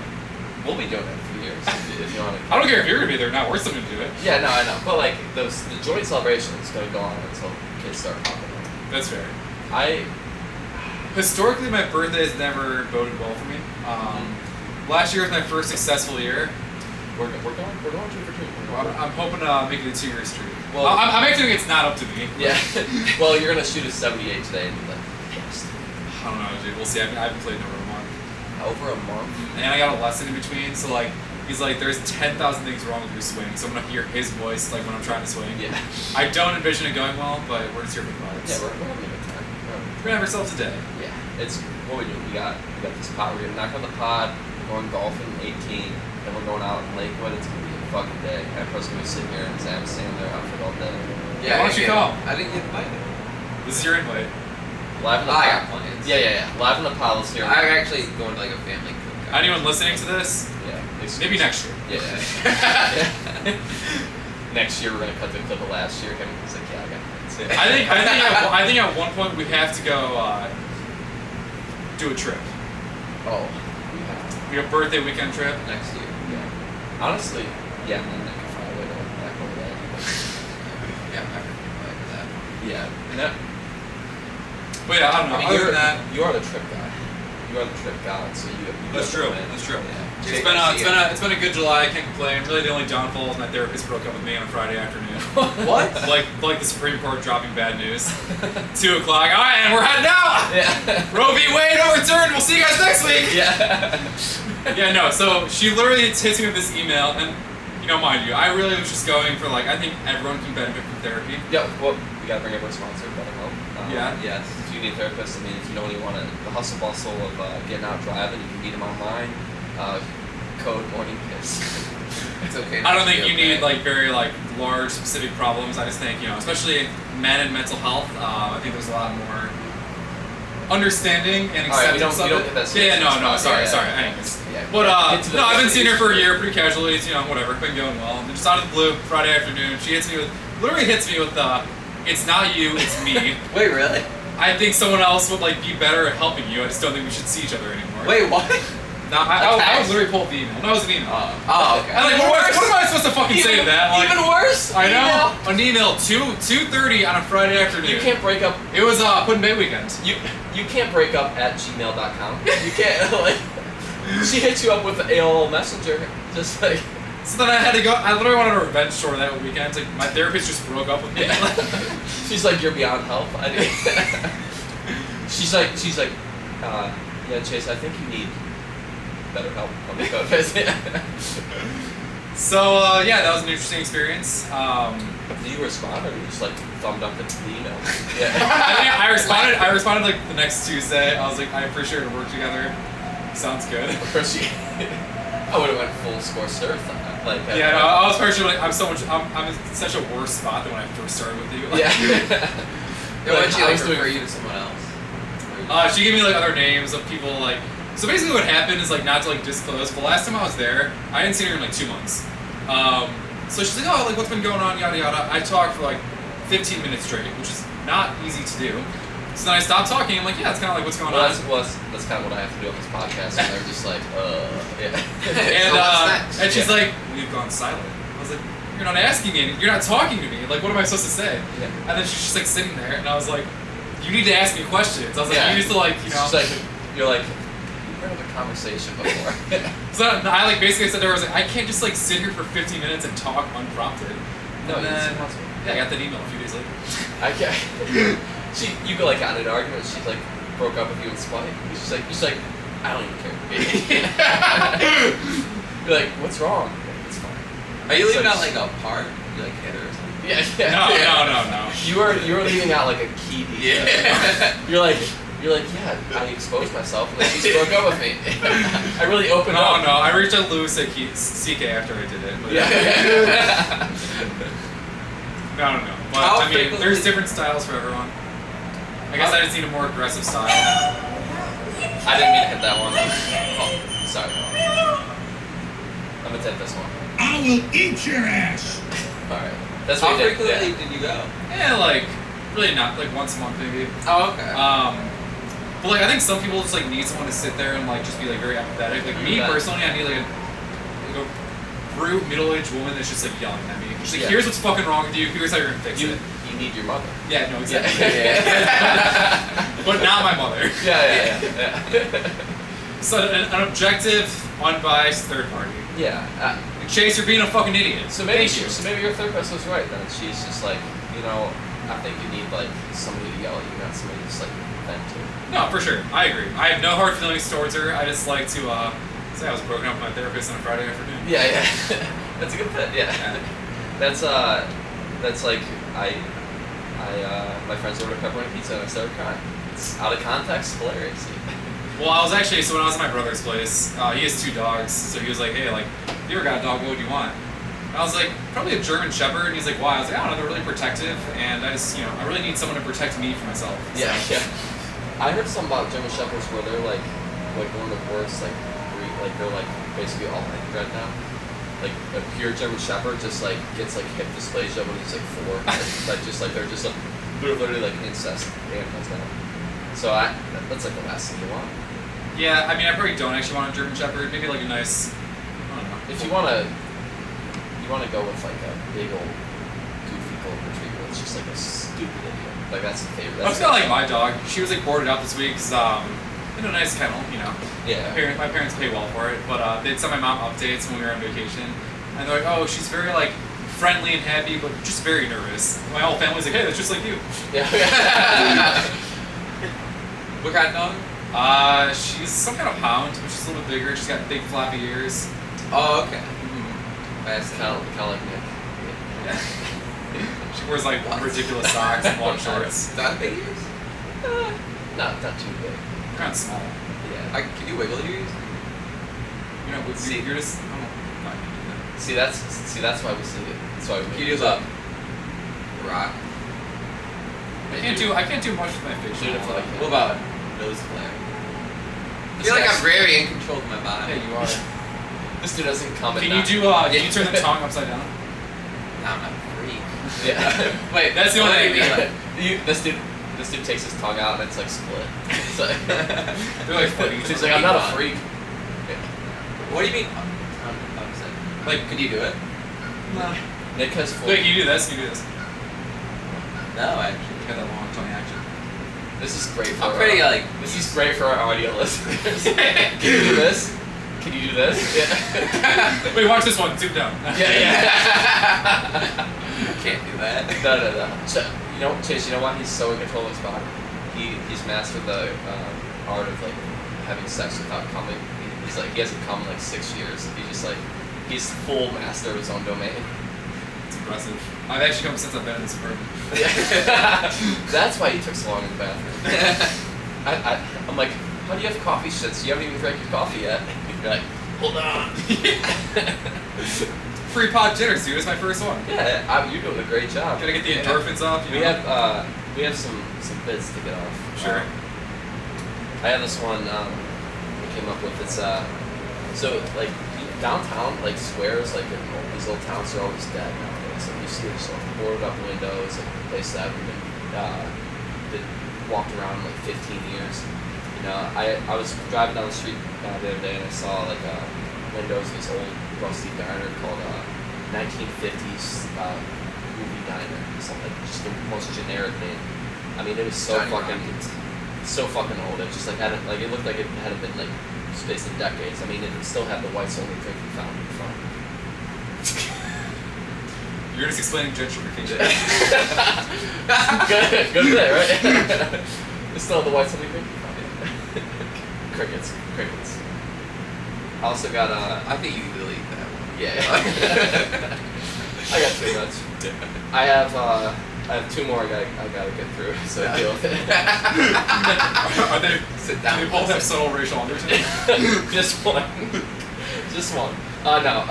We'll be doing it for years if you want to. I don't care if you're gonna be there or not. We're still gonna do it. Yeah, no, I know, but like the joint celebration is gonna go on until kids start popping up. That's fair. Historically, my birthday has never boded well for me. Last year was my first successful year. We're going 2 for 2. Well, I'm hoping to make it a 2-year streak. Well, I'm actually thinking it's not up to me. Yeah. Well, you're gonna shoot a 78 today and be like, yes. I don't know, dude. We'll see. I haven't played in over a month. Over a month. And I got a lesson in between, so like he's like, there's 10,000 things wrong with your swing, so I'm gonna hear his voice like when I'm trying to swing. Yeah. I don't envision it going well, but we're just here for the vibes. Yeah, we're having a good time. We're gonna have ourselves a day. Yeah. It's what we do. We got this pod. We're gonna knock on the pod. We're going golfing 18, then we're going out in Lakewood. It's gonna be a fucking day. Emperor's gonna be sitting here and Sam's standing there outfit all day. Yeah, why don't you come? I didn't get invited. This is your invite. Live in the I pod. got plans. Yeah. Live in the pod. Let's hear. I'm actually going to like a family cookout. Anyone listening to this? Yeah. Maybe next year. Yeah. Next year we're gonna cut the clip of last year. Him was like, yeah, I got plans. I think at one point we have to go do a trip. Oh. We have to. We have a birthday weekend trip. Next year. Yeah. Honestly, yeah. And then I can find a way to back over that. Yeah, I'm not gonna invite that. Yeah. No. But yeah, I don't know. I mean, Other than that, you are the trip guy. you are the trip god, so you That's have to true. win. That's true. Yeah. It's been a good July. I can't complain. Really, the only downfall is my therapist broke up with me on a Friday afternoon. What? like the Supreme Court dropping bad news. 2 o'clock. All right, and we're heading out. Yeah. Roe v. Wade overturned. We'll see you guys next week. Yeah. Yeah, no. So she literally hits me with this email, and mind you, I really was just going for I think everyone can benefit from therapy. Yeah. Well, we gotta bring up our sponsor, BetterHelp. Yeah. Yes. If you need a therapist, if you don't even want the hustle bustle of getting out driving, you can meet them online. Code morning piss. It's okay. I don't think you need very large specific problems. I just think especially men and mental health. I think there's a lot more understanding and acceptance of it. Sorry. Anyways, but no, I've been seeing her for a year, pretty casually. Whatever, been going well. And just out of the blue, Friday afternoon, she literally hits me with "It's not you, it's me." Wait, really? I think someone else would be better at helping you. I just don't think we should see each other anymore. Wait, what? No, I was literally pulled the email. No, it was an email. Oh, okay. I'm what am I supposed to fucking say to that? Even worse? I know. An email 2:30 on a Friday afternoon. You can't break up. It was Put in Bay weekend. You can't break up at gmail.com. You can't She hit you up with the AOL Messenger, just So then I had to go. I literally wanted a revenge tour that weekend. My therapist just broke up with me. Yeah. She's like, you're beyond help. She's like, yeah, Chase, I think you need better help on the code. So yeah, that was an interesting experience. Did you respond, or you just thumbed up into the email? Yeah. I responded. I responded the next Tuesday. I was like, I appreciate our work together. Sounds good. Of course, I would have went full scorched earth. I was partially I'm in such a worse spot than when I first started with you. Yeah. Why did she refer you to someone else? She gave me other names of people So basically, what happened is not to disclose. But the last time I was there, I hadn't seen her in 2 months. So she's like, oh, what's been going on, yada yada. I talked for 15 minutes straight, which is not easy to do. So then I stopped talking. I'm like, yeah, it's kind of what's going on. That's kind of what I have to do on this podcast. And they're just yeah. And she's like, we've gone silent. I was like, you're not asking me. You're not talking to me. What am I supposed to say? Yeah. And then she's just sitting there, and I was like, you need to ask me questions. I was like, you used to She's you're like, we've had a conversation before. So I basically said to her, I was like, I can't just sit here for 15 minutes and talk unprompted. No, and then I got that email a few days later. I can't. You got in an argument. She broke up with you in spite. She's like, I don't even care. You're like, what's wrong? It's fine. Are you leaving out a part? You hit her or something? Yeah. No. You were leaving out a key detail. Yeah. You're like, yeah, I exposed myself and then she broke up with me. I really opened up. No, I reached out to Louis at CK after I did it. But No. But there's different styles for everyone. I guess I just need a more aggressive style. I didn't mean to hit that one. Oh, sorry. I'm gonna take this one. I will eat your ass. Alright. That's How what you did. frequently did you go? Yeah, really not. Once a month maybe. Oh, okay. But I think some people just need someone to sit there and just be very empathetic. Me personally, I need a brute middle-aged woman that's just yelling at me. She's like, here's what's fucking wrong with you. Here's how you're gonna fix it. You need your mother. Yeah, no, exactly. Yeah. But not my mother. Yeah. So an objective, unbiased third party. Yeah. And Chase, you're being a fucking idiot. So maybe your therapist was right then. She's just I think you need somebody to yell at you, not somebody to just vent to. No, for sure. I agree. I have no hard feelings towards her. I just like to say I was broken up with my therapist on a Friday afternoon. Yeah. That's a good fit. Yeah. That's my friends ordered pepperoni pizza and I started crying. It's out of context, hilarious. Well, I was actually, so when I was at my brother's place, he has 2 dogs, so he was like, hey, if you ever got a dog, what would you want? And I was like, probably a German Shepherd, and he's like, why? I was like, I don't know, they're really protective, and I just, I really need someone to protect me from myself. So. Yeah. I heard something about German Shepherds where they're one of the worst, breed, they're basically all inbred now. A pure German Shepherd just gets hip dysplasia when he's 4. They're literally incest animals now. So that's the last thing you want. Yeah, I probably don't actually want a German Shepherd. Maybe a nice, I don't know. If you wanna go with a big old goofy golden retriever, it's just a stupid idiot. That's the favorite. That's kind of my dog. She was boarded out this week because in a nice kennel, you know. Yeah. My parents pay well for it, but they'd send my mom updates when we were on vacation, and they're like, oh, she's very like friendly and happy, but just very nervous. My whole family's like, hey, that's just like you. Yeah. What kind of dog? She's some kind of hound, which is a little bit bigger. She's got big floppy ears. Oh, okay. That's kind of like Nick. Yeah. She wears like ridiculous socks and long shorts. Dog big ears? Not too big. Kind of small. Yeah. Can you wiggle your ears? You know, See- you're just. See, that's why we see it. That's why we Can you do the rock? I can't do much with my facial. Dude, it's like- What about nose flare? I This feel like guy's- I'm very in control of my body. Yeah, you are. This dude doesn't comment. Can you back. do? Can you turn the tongue upside down? No, I'm not a freak. Yeah. Wait, That's the what only do you thing. mean? This dude takes his tongue out and it's like split. It's like, They're like funny. he's like, I'm not a freak. What do you mean? Upset. Like, could you do it? No. Nick has full. Wait, you do this. You do this. No, actually. You got that long tongue action. This is great for I'm pretty our, like. This is great for our audio listeners. Can you do this? Can you do this? Yeah. Wait, watch this one. Zoom down. Yeah. Can't do that. No. So, you know, Chase. You know why he's so in control of his body? He's mastered the art of like having sex without coming. He's like he hasn't come in like 6 years. He's full master of his own domain. It's impressive. I've actually come since I've been in this apartment. That's why he took so long in the bathroom. I'm like, how do you have coffee shits? You haven't even drank your coffee yet. You're like, hold on. Free pod jitters, dude. It's my first one. Yeah, you're doing a great job. Gotta get the endorphins off. You We know? have some bits to get off. Sure. I have this one we came up with. It's so like downtown, like squares, like in all these little towns are always dead nowadays. Like you see there's like boarded up windows, like places that haven't been walked around in like 15 years. You know, I was driving down the street the other day and I saw like windows of this old rusty diner called 1950s movie diner or something. Just the most generic name. I mean, it was so Johnny fucking Rockets. so fucking old. It just like hadn't like it looked like it hadn't been like spaced in decades. I mean, it still had the whites only drinking fountain in front. You're just explaining gentrification. Good bit, right? It's still the whites only drinking fountain. Crickets. I also got I think you delete that one. yeah. I got too much. I have 2 more I gotta get through, so deal with it. Are they? Sit Do down. they both have subtle racial undertones? Just one. Just one. No.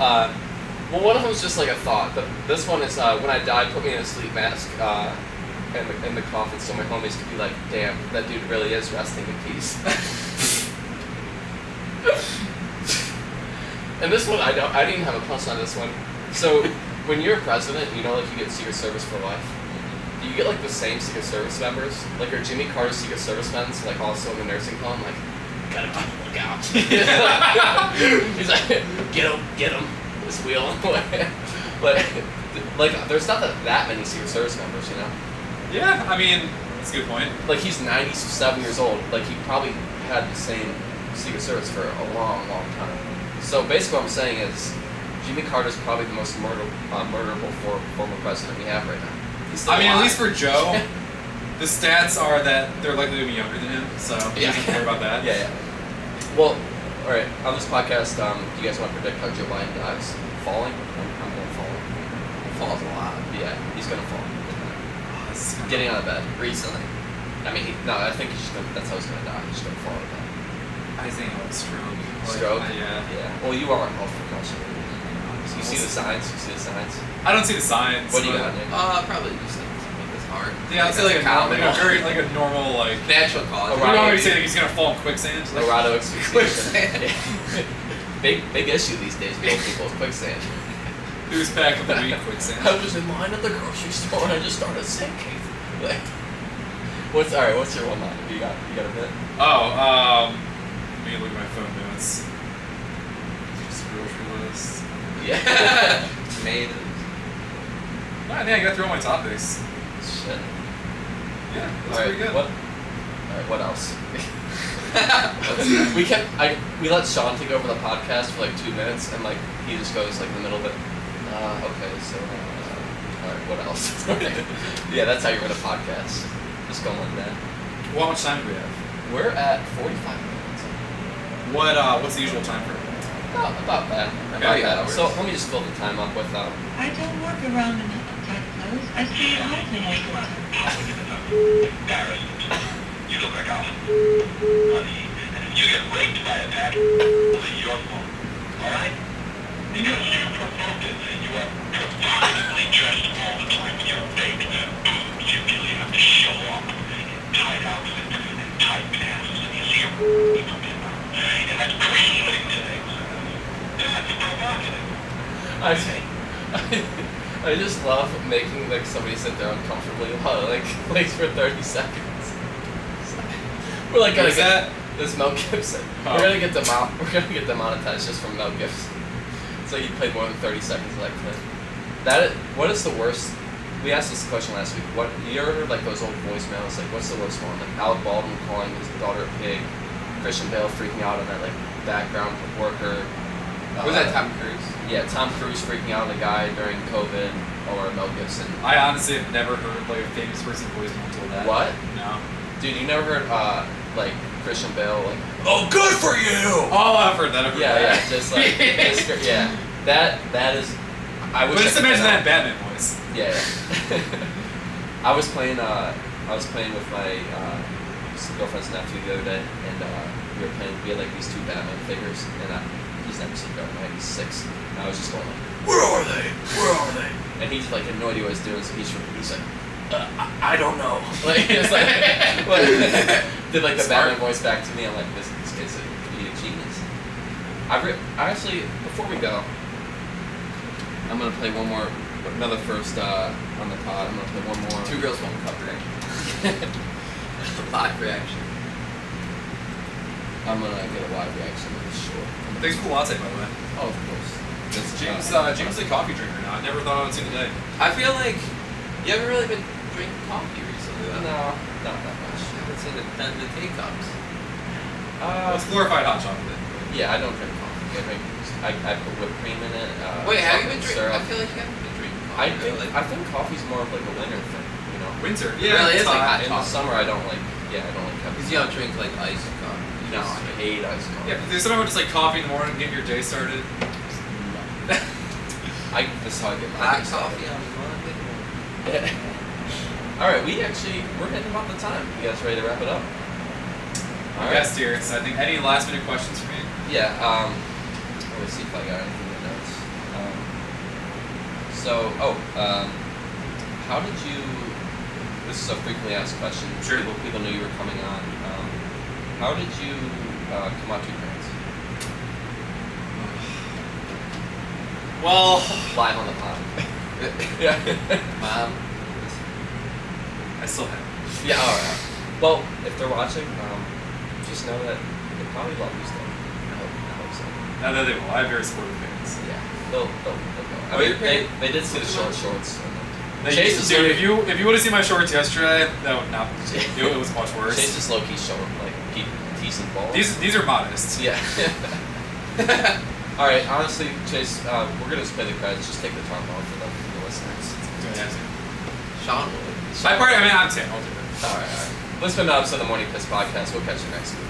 Well, one of them is just like a thought. This one is when I die, put me in a sleep mask in the coffin, so my homies could be like, "Damn, that dude really is resting in peace." And this one, I didn't even have a plus on this one. So when you're a president, you know, like you get Secret Service for life. Do you get like the same Secret Service members? Like are Jimmy Carter's Secret Service men like also in the nursing home? Like, gotta keep a lookout. He's like, get him, this wheel. But like, there's not that many Secret Service members, you know. Yeah, I mean, that's a good point. Like he's 97 years old. Like he probably had the same Secret Service for a long, long time. So basically, what I'm saying is, Jimmy Carter's probably the most murderable former president we have right now. I mean, at least for Joe, the stats are that they're likely to be younger than him, so he doesn't have to worry about that. Yeah. Well, all right. On this podcast, do you guys want to predict how Joe Biden dies? Falling? I'm going falling. Falls a lot. Yeah, he's gonna fall. Oh, this is Getting out of bed. Recently. I mean, I think he's just gonna. That's how he's gonna die. He's just gonna fall out of bed. I think it was stroke. Stroke? Yeah. Well, you are a health professional. You see the signs. I don't see the signs. What do you but- got, Nick? Probably just make this hard. Yeah, it's like a normal like. natural cause. We don't always say that he's gonna fall in quicksand. Like, Dorado asphyxiation. Quicksand. Big issue these days. Most people with quicksand. who's back of the week quicksand? I was in line at the grocery store and I just started sinking. Like, what's your one line? You got a bit? Oh, let me look at my phone notes. Just grocery list. Yeah. Tomatoes. I think I got through all my topics. Shit. Yeah, that's All right. pretty good. What else? We let Sean take over the podcast for like 2 minutes, and like he just goes like in the middle of it. Okay, so alright, what else? Yeah, that's how you run a podcast. Just go like that. Well, how much time do we have? We're at 45 minutes. What's the usual time for it? About that. Okay, About that. So let me just fill the time up with I don't work around in tight clothes. I stay at home most of the time. Paris, you look like a honey. And if you get raped by a pack, it's your fault. Alright? Because you provoked it. You are provocatively dressed all the time with your fake boobs. You feel you have to show up in tight outfits and tight pants. And you see your from him. And that's green today. That's provocative. I just love making like somebody sit there uncomfortably while like plays for 30 seconds. We're like gonna get this Mel Gibson. Oh. We're gonna get demonetized just from Mel Gibson. So he played more than 30 seconds of that clip. What is the worst? We asked this question last week. What you ever heard like those old voicemails? Like what's the worst one? Like Alec Baldwin calling his daughter a pig, Christian Bale freaking out on that like background worker. Was that Tom Cruise? Yeah, Tom Cruise freaking out on a guy during COVID, or Mel Gibson. I honestly have never heard like a famous person voicemail until that. What? No. Dude, you never heard like Christian Bale like, "Oh, good for you." Oh, I've heard that. Yeah, just like yeah. That is. I wish. But just I could imagine that get in Batman voice. Yeah. I was playing with my girlfriend's nephew the other day, and we were playing. We had like these 2 Batman figures, and he's never seen Batman. Right? He's 6. And I was just going like, "Where are they? Where are they?" And he's like had no idea what he's doing, so he's like, I don't know. Like it's like did like the Smart. Batman voice back to me. I'm like, this kid's a comedic genius. I actually before we go, I'm gonna play another first on the pod. I'm gonna play one more. 2 Girls, 1 Cup, right? Live reaction. I'm gonna get a live reaction to this short. Thanks for the latte, by the way. Oh, of course. James is a coffee drinker now. I never thought I would see the day. I feel like you haven't really been drinking coffee recently, though. No, not that much. I haven't seen the K-Cups. It's glorified hot chocolate. Yeah, I don't drink coffee. I put whipped cream in it. Wait, have you been chocolate drinking? syrup. I feel like you haven't been drinking coffee. I think coffee's more of like a winter thing, you know. Winter. It really is like hot In the chocolate. summer, I don't like coffee. Because you don't drink like iced coffee. No, I hate iced coffee. Yeah, but there's something about just like coffee in the morning, getting your day started. That's how I get my Black day started. coffee on Monday morning. All right, we're hitting about the time. You guys ready to wrap it up? All right. Guest here. So I think any last minute questions for me? Yeah. Let me see if I got anything in the notes. How did you? This is a frequently asked question. Sure. People knew you were coming on. How did you come out to your parents? Well, Live on the pod. Yeah. Mom. I still have. Yeah. All right. Well, if they're watching, just know that they probably love you still. I hope so. Now that they will, I have very supportive parents. Yeah. They'll go. I Wait, mean, they did see the shorts. Chase is dude, if you would have seen my shorts yesterday, that would not. It was much worse. Chase is low key short, like decent balls. These are modest. Yeah. All right. Honestly, Chase, we're gonna spin the credits. Just take the top off for the listeners. Sean will. My part. I mean, I'm 10. I'll do it. All right. Let's spin the episode of the Morning Piss podcast. We'll catch you next week.